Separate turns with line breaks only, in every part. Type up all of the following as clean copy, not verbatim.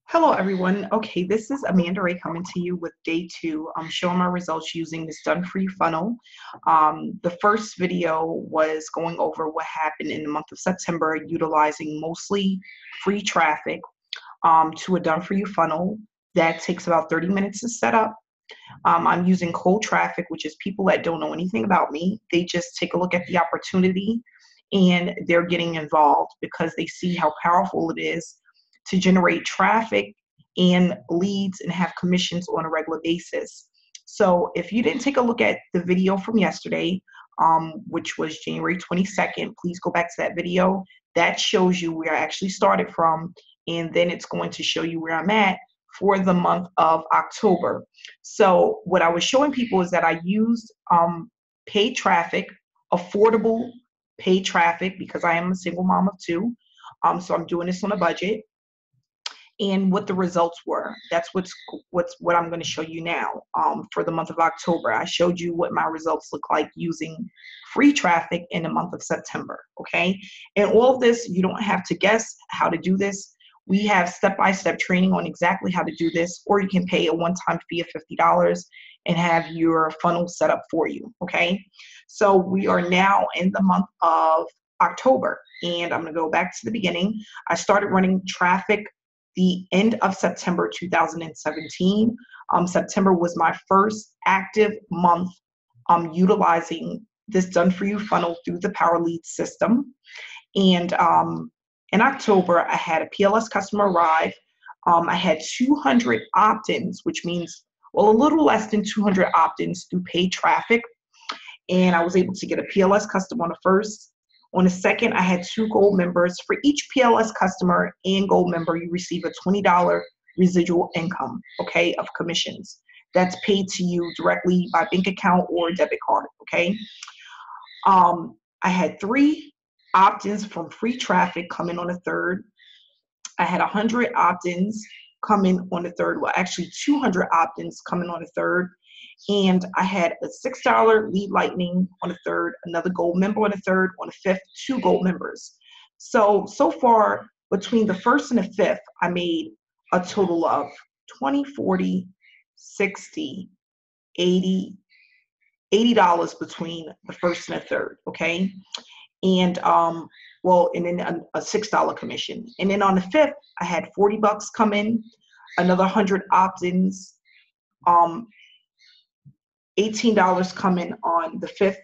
Hello, everyone. Okay, this is Amanda Ray coming to you with day two. I'm showing my results using this done for you funnel. The first video was going over what happened in the month of September, utilizing mostly free traffic to a done for you funnel. That takes about 30 minutes to set up. I'm using cold traffic, which is people that don't know anything about me. They just take a look at the opportunity and they're getting involved because they see how powerful it is to generate traffic and leads and have commissions on a regular basis. So if you didn't take a look at the video from yesterday, which was January 22nd, please go back to that video. That shows you where I actually started from, and then it's going to show you where I'm at for the month of October. So what I was showing people is that I used paid traffic, affordable paid traffic, because I am a single mom of two. So I'm doing this on a budget, and what the results were. That's what I'm going to show you now. For the month of October, I showed you what my results look like using free traffic in the month of September. Okay, and all of this, you don't have to guess how to do this. We have step-by-step training on exactly how to do this, or you can pay a one-time fee of $50 and have your funnel set up for you. Okay, so we are now in the month of October, and I'm going to go back to the beginning. I started running traffic the end of September 2017. September was my first active month utilizing this done for you funnel through the Power Lead system. And in October, I had a PLS customer arrive. I had 200 opt-ins, which means, well, a little less than 200 opt-ins through paid traffic. And I was able to get a PLS customer on the first. On the second, I had 2 gold members. For each PLS customer and gold member, you receive a $20 residual income, okay, of commissions. That's paid to you directly by bank account or debit card, okay? I had 3 opt-ins from free traffic come in on the third. I had 100 opt-ins come in on the third. Well, actually 200 opt-ins coming on the third. And I had a $6 lead lightning on the third, another gold member on the third, on the fifth, 2 gold members. So far, between the first and the fifth, I made a total of 20, 40, 60, 80, $80 between the first and the third, okay? And and then a $6 commission. And then on the fifth, I had $40 come in, another 100 opt-ins, $18 coming on the 5th.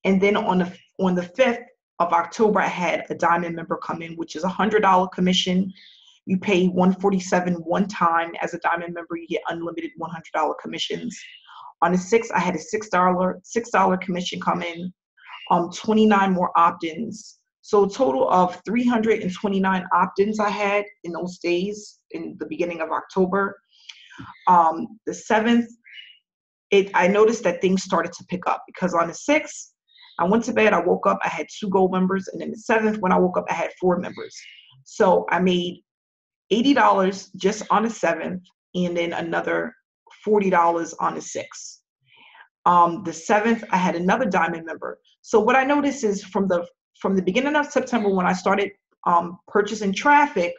And then on the 5th of October, I had a diamond member come in, which is a $100 commission. You pay $147 one time. As a diamond member, you get unlimited $100 commissions. On the 6th, I had a $6 commission come in, 29 more opt-ins. So a total of 329 opt-ins I had in those days in the beginning of October. The 7th, I noticed that things started to pick up, because on the 6th, I went to bed, I woke up, I had 2 gold members, and then the 7th, when I woke up, I had 4 members. So I made $80 just on the 7th, and then another $40 on the 6th. The 7th, I had another diamond member. So what I noticed is from the beginning of September, when I started purchasing traffic,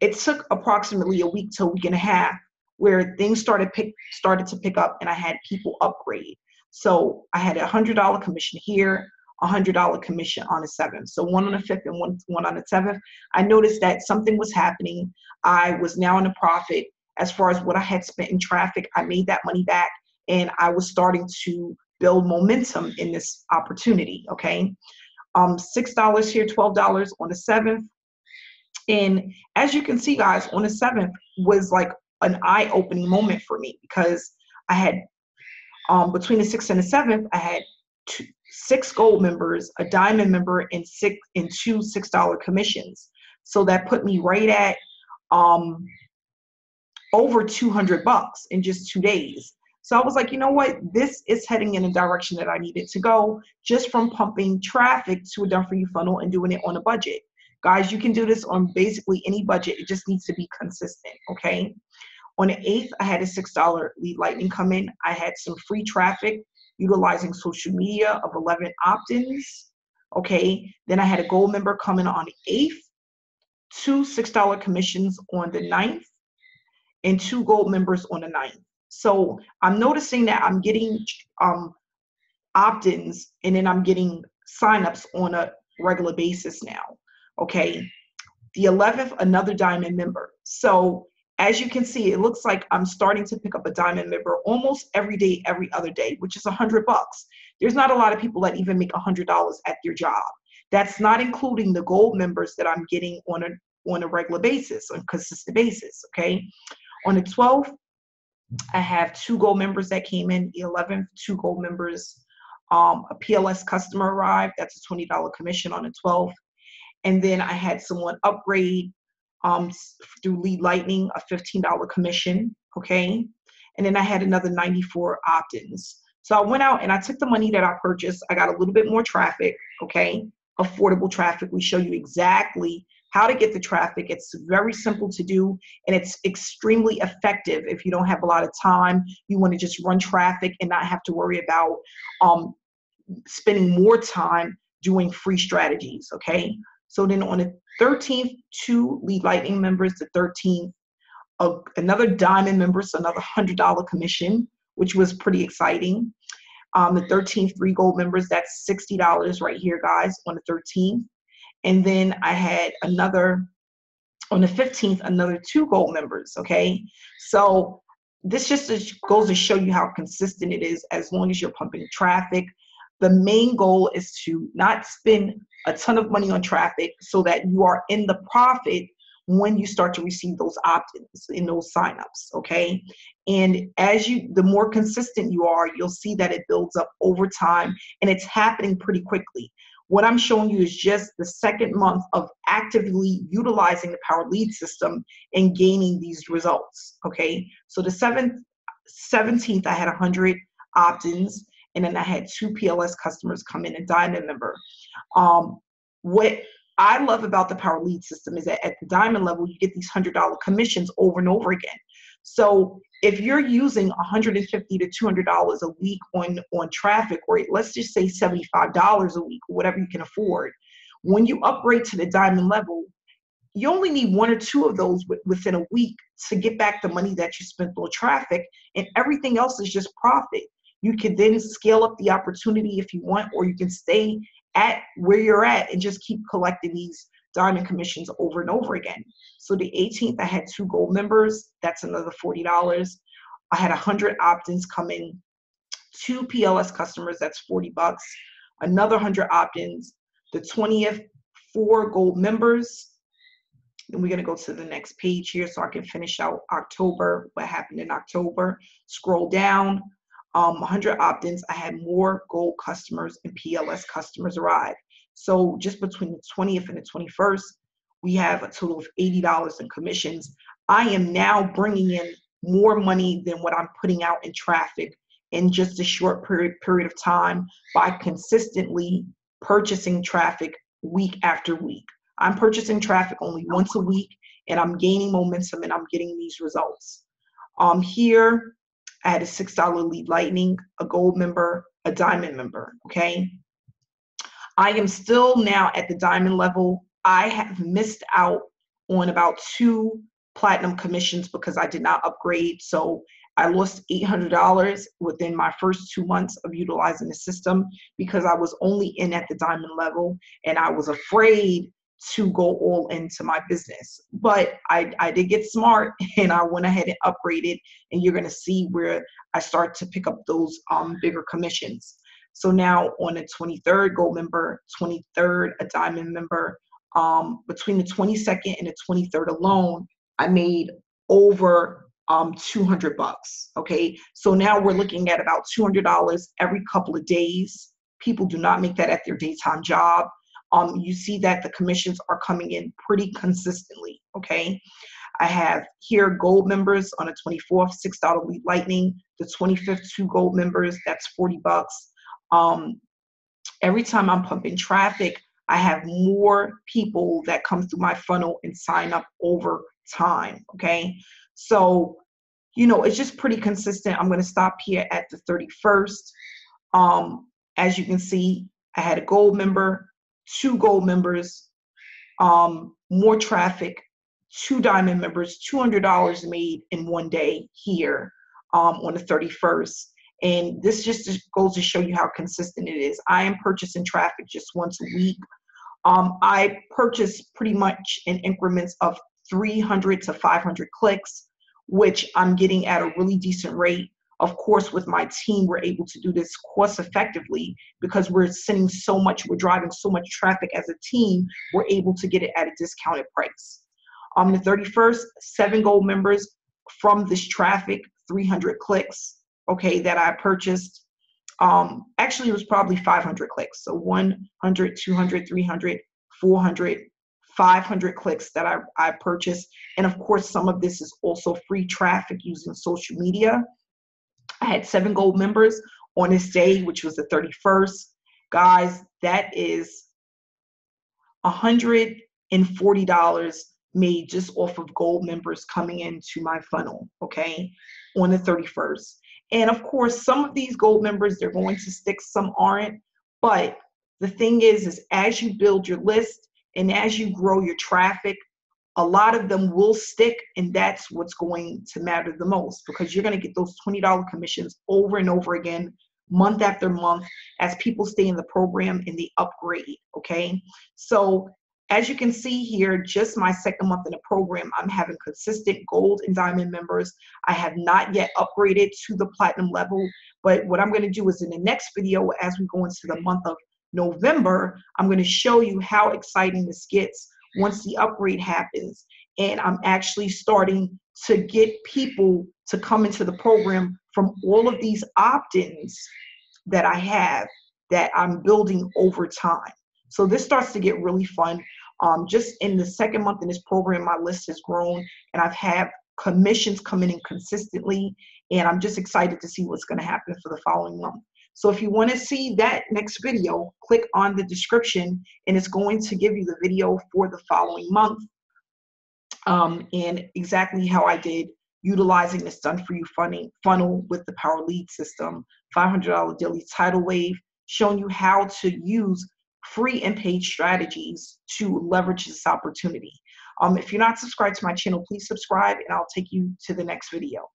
it took approximately a week to a week and a half where things started to pick up, and I had people upgrade. So I had a $100 commission here, a $100 commission on the 7th. So one on the 5th and one on the 7th. I noticed that something was happening. I was now in a profit. As far as what I had spent in traffic, I made that money back, and I was starting to build momentum in this opportunity, okay? $6 here, $12 on the 7th. And as you can see, guys, on the 7th was like an eye-opening moment for me, because I had between the 6th and the 7th, I had 6 gold members, a diamond member, and 2 $6 commissions. So that put me right at over $200 in just 2 days. So I was like, you know what? This is heading in a direction that I needed to go, just from pumping traffic to a done for you funnel and doing it on a budget. Guys, you can do this on basically any budget. It just needs to be consistent, okay? On the 8th, I had a $6 lead lightning come in. I had some free traffic utilizing social media of 11 opt-ins, okay? Then I had a gold member come in on the 8th. two $6 commissions on the 9th, and two gold members on the 9th. So I'm noticing that I'm getting opt-ins, and then I'm getting signups on a regular basis now. Okay. The 11th, another diamond member. So as you can see, it looks like I'm starting to pick up a diamond member almost every day, every other day, which is $100. There's not a lot of people that even make $100 at their job. That's not including the gold members that I'm getting on a regular basis, on a consistent basis. Okay. On the 12th, I have two gold members that came in. The 11th, two gold members. A PLS customer arrived. That's a $20 commission on the 12th. And then I had someone upgrade through Lead Lightning, a $15 commission. Okay. And then I had another 94 opt-ins. So I went out and I took the money that I purchased. I got a little bit more traffic. Okay. Affordable traffic. We show you exactly how to get the traffic. It's very simple to do, and it's extremely effective if you don't have a lot of time. You want to just run traffic and not have to worry about spending more time doing free strategies. Okay. So then on the 13th, two Lead Lightning members. The 13th, another diamond member, so another $100 commission, which was pretty exciting. The 13th, three gold members. That's $60 right here, guys, on the 13th. And then I had another, on the 15th, another two gold members. Okay. So this just goes to show you how consistent it is as long as you're pumping traffic. The main goal is to not spend a ton of money on traffic so that you are in the profit when you start to receive those opt-ins in those signups. Okay. And the more consistent you are, you'll see that it builds up over time, and it's happening pretty quickly. What I'm showing you is just the second month of actively utilizing the Power Lead system and gaining these results. Okay. So the 17th, I had 100 opt-ins, and then I had two PLS customers come in, a diamond member. What I love about the Power Lead system is that at the diamond level, you get these $100 commissions over and over again. So if you're using $150 to $200 a week on traffic, or let's just say $75 a week, or whatever you can afford, when you upgrade to the diamond level, you only need one or two of those within a week to get back the money that you spent on traffic, and everything else is just profit. You can then scale up the opportunity if you want, or you can stay at where you're at and just keep collecting these diamond commissions over and over again. So the 18th, I had two gold members. That's another $40. I had 100 opt-ins come in, two PLS customers. That's $40. Another 100 opt-ins. The 20th, four gold members. And we're going to go to the next page here so I can finish out October, what happened in October. Scroll down. 100 opt-ins. I had more gold customers and PLS customers arrive. So just between the 20th and the 21st, we have a total of $80 in commissions. I am now bringing in more money than what I'm putting out in traffic in just a short period of time by consistently purchasing traffic week after week. I'm purchasing traffic only once a week, and I'm gaining momentum, and I'm getting these results. Here, I had a $6 Lead Lightning, a gold member, a diamond member. Okay. I am still now at the diamond level. I have missed out on about two platinum commissions because I did not upgrade. So I lost $800 within my first 2 months of utilizing the system because I was only in at the diamond level, and I was afraid to go all into my business. But I did get smart, and I went ahead and upgraded, and you're going to see where I start to pick up those bigger commissions. So now on the 23rd, gold member, 23rd, a diamond member, between the 22nd and the 23rd alone, I made over $200. Okay. So now we're looking at about $200 every couple of days. People do not make that at their daytime job. You see that the commissions are coming in pretty consistently. Okay. I have here gold members on the 24th, $6 Lead Lightning. The 25th, two gold members, that's $40. Every time I'm pumping traffic, I have more people that come through my funnel and sign up over time. Okay. So, it's just pretty consistent. I'm going to stop here at the 31st. As you can see, I had a gold member, two gold members, more traffic, 2 diamond members, $200 made in one day here on the 31st. And this just goes to show you how consistent it is. I am purchasing traffic just once a week. I purchase pretty much in increments of 300 to 500 clicks, which I'm getting at a really decent rate. Of course, with my team, we're able to do this cost effectively because we're driving so much traffic as a team, we're able to get it at a discounted price. On the 31st, 7 gold members from this traffic, 300 clicks, okay, that I purchased. Actually, it was probably 500 clicks. So 100, 200, 300, 400, 500 clicks that I purchased. And of course, some of this is also free traffic using social media. I had 7 gold members on this day, which was the 31st. Guys, that is $140 made just off of gold members coming into my funnel, okay, on the 31st. And of course, some of these gold members, they're going to stick, some aren't. But the thing is as you build your list and as you grow your traffic, a lot of them will stick, and that's what's going to matter the most, because you're going to get those $20 commissions over and over again, month after month, as people stay in the program and they upgrade, okay? So as you can see here, just my second month in the program, I'm having consistent gold and diamond members. I have not yet upgraded to the platinum level, but what I'm going to do is in the next video, as we go into the month of November, I'm going to show you how exciting this gets once the upgrade happens. And I'm actually starting to get people to come into the program from all of these opt-ins that I have that I'm building over time. So this starts to get really fun. Just in the second month in this program, my list has grown and I've had commissions coming in consistently. And I'm just excited to see what's going to happen for the following month. So if you want to see that next video, click on the description and it's going to give you the video for the following month and exactly how I did utilizing this done for you funnel with the Power Lead system, $500 daily tidal wave, showing you how to use free and paid strategies to leverage this opportunity. If you're not subscribed to my channel, please subscribe and I'll take you to the next video.